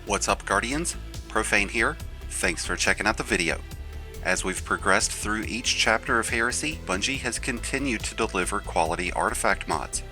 What's up, Guardians? Profane here. Thanks for checking out the video. As we've progressed through each chapter of Heresy, Bungie has continued to deliver quality artifact mods.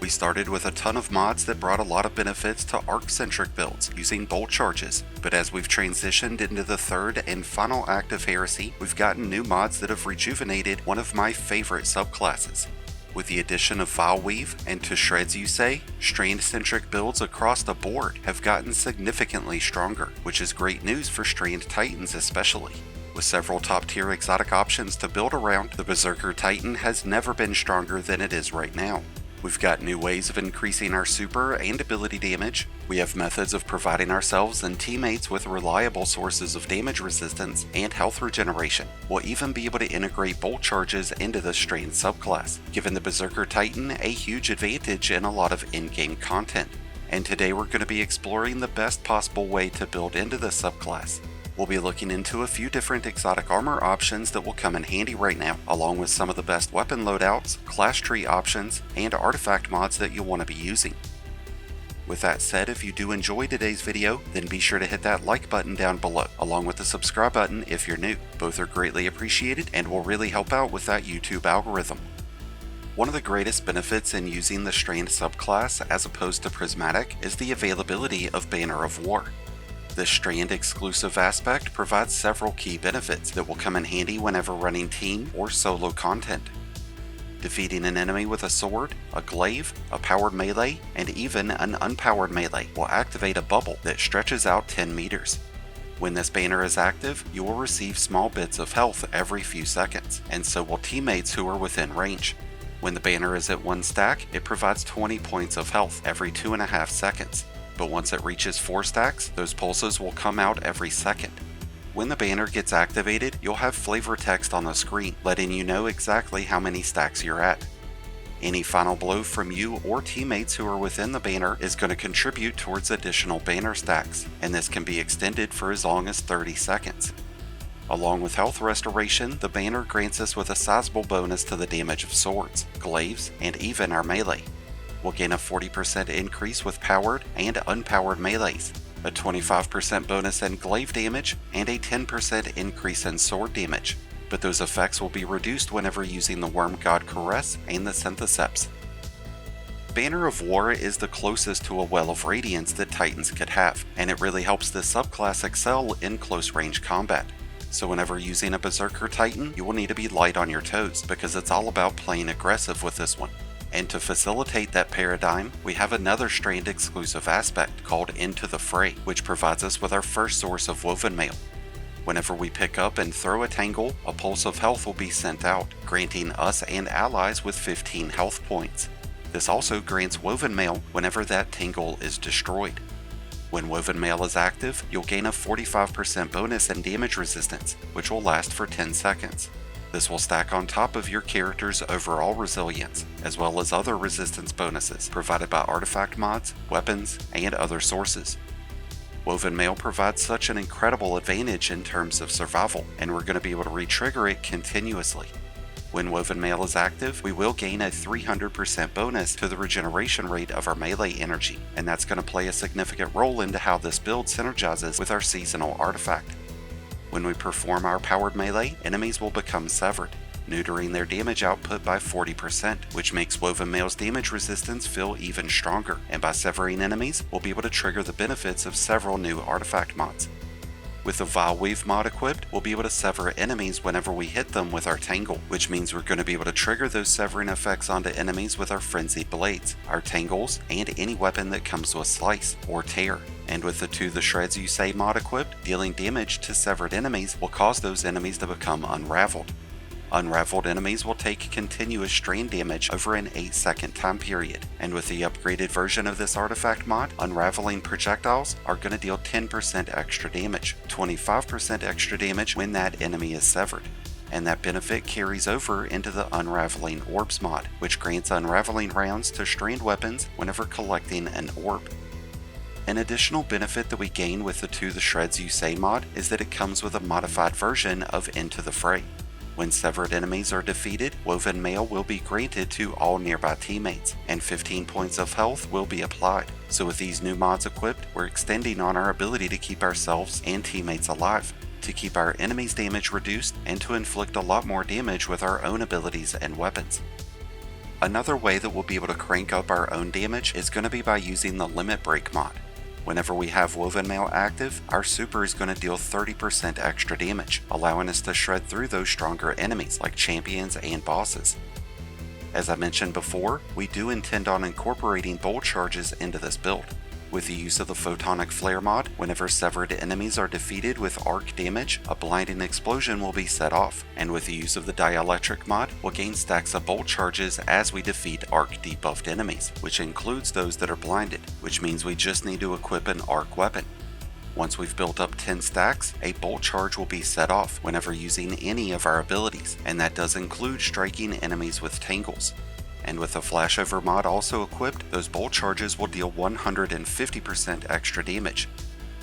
We started with a ton of mods that brought a lot of benefits to arc-centric builds using bolt charges, but as we've transitioned into the third and final act of Heresy, we've gotten new mods that have rejuvenated one of my favorite subclasses. With the addition of Vile Weave and To Shreds You Say, Strand-centric builds across the board have gotten significantly stronger, which is great news for Strand Titans especially. With several top-tier exotic options to build around, the Berserker Titan has never been stronger than it is right now. We've got new ways of increasing our super and ability damage. We have methods of providing ourselves and teammates with reliable sources of damage resistance and health regeneration. We'll even be able to integrate bolt charges into the Strand subclass, giving the Berserker Titan a huge advantage in a lot of in-game content. And today we're going to be exploring the best possible way to build into this subclass. We'll be looking into a few different exotic armor options that will come in handy right now, along with some of the best weapon loadouts, class tree options, and artifact mods that you'll want to be using. With that said, if you do enjoy today's video, then be sure to hit that like button down below, along with the subscribe button if you're new. Both are greatly appreciated and will really help out with that YouTube algorithm. One of the greatest benefits in using the Strand subclass as opposed to Prismatic is the availability of Banner of War. This Strand exclusive aspect provides several key benefits that will come in handy whenever running team or solo content. Defeating an enemy with a sword, a glaive, a powered melee, and even an unpowered melee will activate a bubble that stretches out 10 meters. When this banner is active, you will receive small bits of health every few seconds, and so will teammates who are within range. When the banner is at 1 stack, it provides 20 points of health every 2.5 seconds. But once it reaches 4 stacks, those pulses will come out every second. When the banner gets activated, you'll have flavor text on the screen, letting you know exactly how many stacks you're at. Any final blow from you or teammates who are within the banner is going to contribute towards additional banner stacks, and this can be extended for as long as 30 seconds. Along with health restoration, the banner grants us with a sizable bonus to the damage of swords, glaives, and even our melee. We'll gain a 40% increase with powered and unpowered melees, a 25% bonus in glaive damage, and a 10% increase in sword damage, but those effects will be reduced whenever using the Worm God Caress and the Synthoceps. Banner of War is the closest to a Well of Radiance that Titans could have, and it really helps this subclass excel in close range combat. So whenever using a Berserker Titan, you will need to be light on your toes, because it's all about playing aggressive with this one. And to facilitate that paradigm, we have another Strand exclusive aspect called Into the Fray, which provides us with our first source of woven mail. Whenever we pick up and throw a tangle, a pulse of health will be sent out, granting us and allies with 15 health points. This also grants woven mail whenever that tangle is destroyed. When woven mail is active, you'll gain a 45% bonus in damage resistance, which will last for 10 seconds. This will stack on top of your character's overall resilience, as well as other resistance bonuses provided by artifact mods, weapons, and other sources. Woven Mail provides such an incredible advantage in terms of survival, and we're going to be able to re-trigger it continuously. When Woven Mail is active, we will gain a 300% bonus to the regeneration rate of our melee energy, and that's going to play a significant role into how this build synergizes with our seasonal artifact. When we perform our powered melee, enemies will become severed, neutering their damage output by 40%, which makes Woven Mail's damage resistance feel even stronger, and by severing enemies, we'll be able to trigger the benefits of several new artifact mods. With the Vile Weave mod equipped, we'll be able to sever enemies whenever we hit them with our Tangle, which means we're going to be able to trigger those severing effects onto enemies with our Frenzied Blades, our Tangles, and any weapon that comes with Slice or Tear. And with the To the Shreds You Say mod equipped, dealing damage to severed enemies will cause those enemies to become unraveled. Unraveled enemies will take continuous strain damage over an 8-second time period, and with the upgraded version of this artifact mod, unraveling projectiles are going to deal 10% extra damage, 25% extra damage when that enemy is severed. And that benefit carries over into the Unraveling Orbs mod, which grants unraveling rounds to Strand weapons whenever collecting an orb. An additional benefit that we gain with the To the Shreds You Say mod is that it comes with a modified version of Into the Fray. When severed enemies are defeated, Woven Mail will be granted to all nearby teammates, and 15 points of health will be applied. So with these new mods equipped, we're extending on our ability to keep ourselves and teammates alive, to keep our enemies' damage reduced, and to inflict a lot more damage with our own abilities and weapons. Another way that we'll be able to crank up our own damage is going to be by using the Limit Break mod. Whenever we have Woven Mail active, our super is going to deal 30% extra damage, allowing us to shred through those stronger enemies like champions and bosses. As I mentioned before, we do intend on incorporating bolt charges into this build. With the use of the Photonic Flare mod, whenever severed enemies are defeated with arc damage, a blinding explosion will be set off, and with the use of the Dielectric mod, we'll gain stacks of bolt charges as we defeat arc debuffed enemies, which includes those that are blinded, which means we just need to equip an arc weapon. Once we've built up 10 stacks, a bolt charge will be set off whenever using any of our abilities, and that does include striking enemies with tangles. And with the Flashover mod also equipped, those bolt charges will deal 150% extra damage.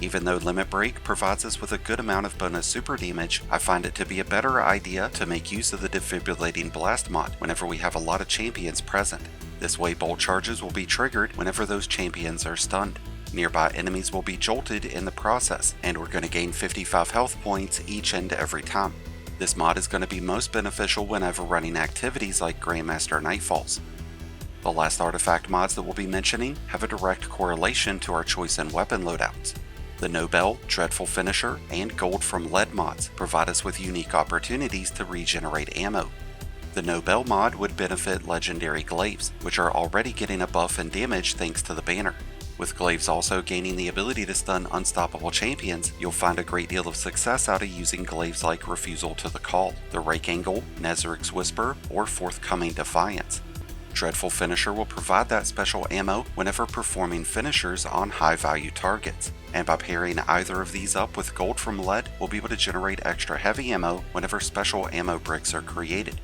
Even though Limit Break provides us with a good amount of bonus super damage, I find it to be a better idea to make use of the Defibrillating Blast mod whenever we have a lot of champions present. This way bolt charges will be triggered whenever those champions are stunned. Nearby enemies will be jolted in the process, and we're going to gain 55 health points each and every time. This mod is going to be most beneficial whenever running activities like Grandmaster Nightfalls. The last artifact mods that we'll be mentioning have a direct correlation to our choice in weapon loadouts. The Nobel, Dreadful Finisher, and Gold from Lead mods provide us with unique opportunities to regenerate ammo. The Nobel mod would benefit legendary Glaives, which are already getting a buff in damage thanks to the banner. With Glaives also gaining the ability to stun unstoppable champions, you'll find a great deal of success out of using Glaives like Refusal to the Call, the Rake Angle, Nezaric's Whisper, or Forthcoming Defiance. Dreadful Finisher will provide that special ammo whenever performing finishers on high value targets, and by pairing either of these up with Gold from Lead, we'll be able to generate extra heavy ammo whenever special ammo bricks are created.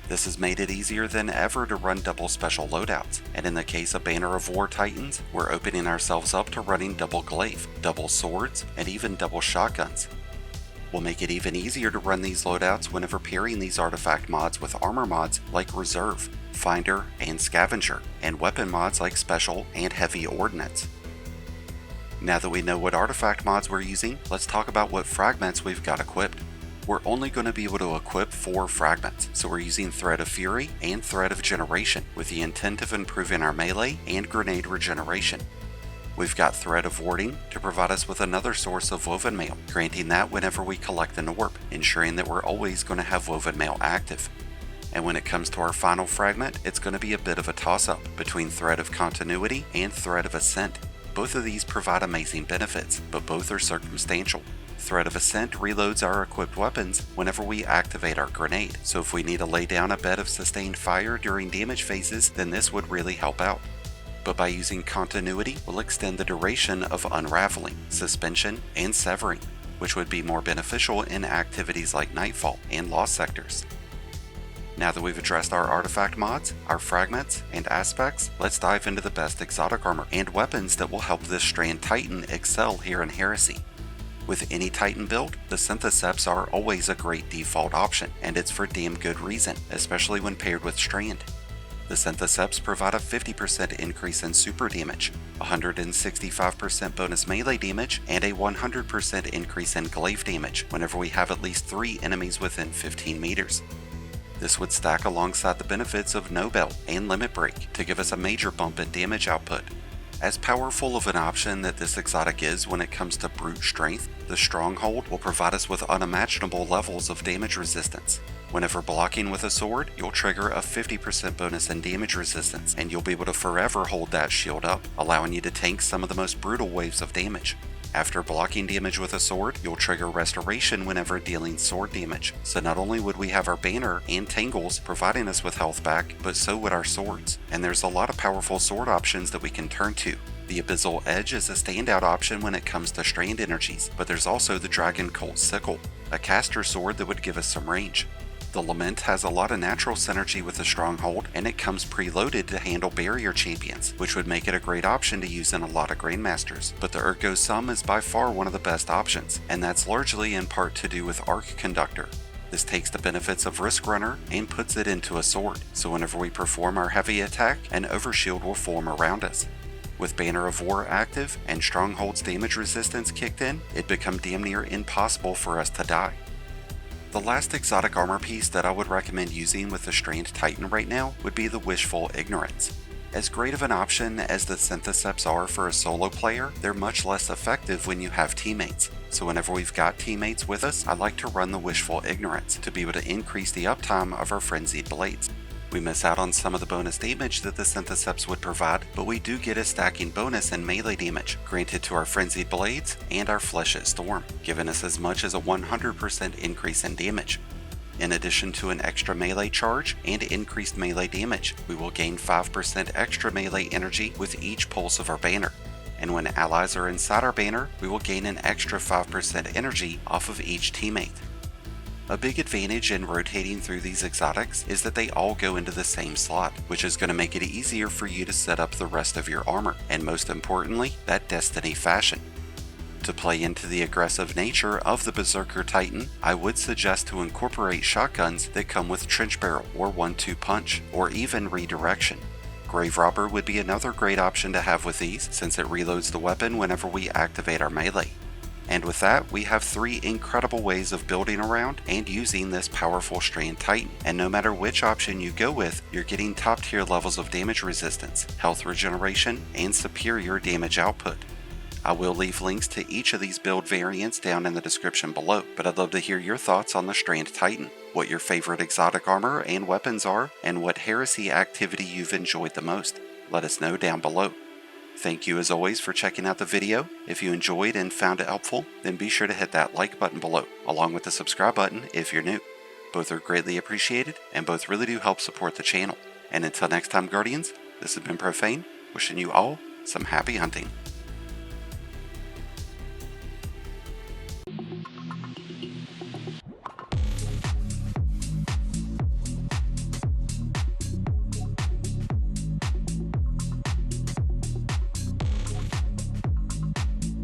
This has made it easier than ever to run double special loadouts, and in the case of Banner of War Titans, we're opening ourselves up to running double Glaive, double swords, and even double shotguns. We'll make it even easier to run these loadouts whenever pairing these artifact mods with armor mods like Reserve, Finder, and Scavenger, and weapon mods like Special and Heavy Ordnance. Now that we know what artifact mods we're using, let's talk about what fragments we've got equipped. We're only going to be able to equip 4 fragments, so we're using Thread of Fury and Thread of Generation with the intent of improving our melee and grenade regeneration. We've got Thread of Warding to provide us with another source of Woven Mail, granting that whenever we collect an orb, ensuring that we're always going to have Woven Mail active. And when it comes to our final fragment, it's going to be a bit of a toss-up between Thread of Continuity and Thread of Ascent. Both of these provide amazing benefits, but both are circumstantial. Thread of Ascent reloads our equipped weapons whenever we activate our grenade, so if we need to lay down a bed of sustained fire during damage phases, then this would really help out. But by using Continuity, we'll extend the duration of Unraveling, Suspension, and Severing, which would be more beneficial in activities like Nightfall and Lost Sectors. Now that we've addressed our artifact mods, our fragments, and aspects, let's dive into the best exotic armor and weapons that will help this Strand Titan excel here in Heresy. With any Titan build, the Synthoceps are always a great default option, and it's for damn good reason, especially when paired with Strand. The Synthoceps provide a 50% increase in super damage, 165% bonus melee damage, and a 100% increase in glaive damage whenever we have at least 3 enemies within 15 meters. This would stack alongside the benefits of Nobel and Limit Break to give us a major bump in damage output. As powerful of an option that this exotic is when it comes to brute strength, the Stronghold will provide us with unimaginable levels of damage resistance. Whenever blocking with a sword, you'll trigger a 50% bonus in damage resistance, and you'll be able to forever hold that shield up, allowing you to tank some of the most brutal waves of damage. After blocking damage with a sword, you'll trigger Restoration whenever dealing sword damage, so not only would we have our banner and tangles providing us with health back, but so would our swords, and there's a lot of powerful sword options that we can turn to. The Abyssal Edge is a standout option when it comes to Strand energies, but there's also the Dragon Cult Sickle, a caster sword that would give us some range. The Lament has a lot of natural synergy with the Stronghold, and it comes preloaded to handle barrier champions, which would make it a great option to use in a lot of Grandmasters. But the Ergo Sum is by far one of the best options, and that's largely in part to do with Arc Conductor. This takes the benefits of Risk Runner and puts it into a sword, so whenever we perform our heavy attack, an overshield will form around us. With Banner of War active and Stronghold's damage resistance kicked in, it becomes damn near impossible for us to die. The last exotic armor piece that I would recommend using with the Strand Titan right now would be the Wishful Ignorance. As great of an option as the Synthoceps are for a solo player, they're much less effective when you have teammates. So whenever we've got teammates with us, I like to run the Wishful Ignorance to be able to increase the uptime of our Frenzied Blades. We miss out on some of the bonus damage that the Synthoceps would provide, but we do get a stacking bonus in melee damage granted to our Frenzied Blades and our Flesh at Storm, giving us as much as a 100% increase in damage. In addition to an extra melee charge and increased melee damage, we will gain 5% extra melee energy with each pulse of our banner. And when allies are inside our banner, we will gain an extra 5% energy off of each teammate. A big advantage in rotating through these exotics is that they all go into the same slot, which is going to make it easier for you to set up the rest of your armor, and most importantly, that Destiny fashion. To play into the aggressive nature of the Berserker Titan, I would suggest to incorporate shotguns that come with Trench Barrel or 1-2 punch, or even redirection. Grave Robber would be another great option to have with these, since it reloads the weapon whenever we activate our melee. And with that, we have 3 incredible ways of building around and using this powerful Strand Titan, and no matter which option you go with, you're getting top tier levels of damage resistance, health regeneration, and superior damage output. I will leave links to each of these build variants down in the description below, but I'd love to hear your thoughts on the Strand Titan, what your favorite exotic armor and weapons are, and what Heresy activity you've enjoyed the most. Let us know down below. Thank you as always for checking out the video. If you enjoyed and found it helpful, then be sure to hit that like button below, along with the subscribe button if you're new. Both are greatly appreciated, and both really do help support the channel. And until next time, Guardians, this has been Profane, wishing you all some happy hunting.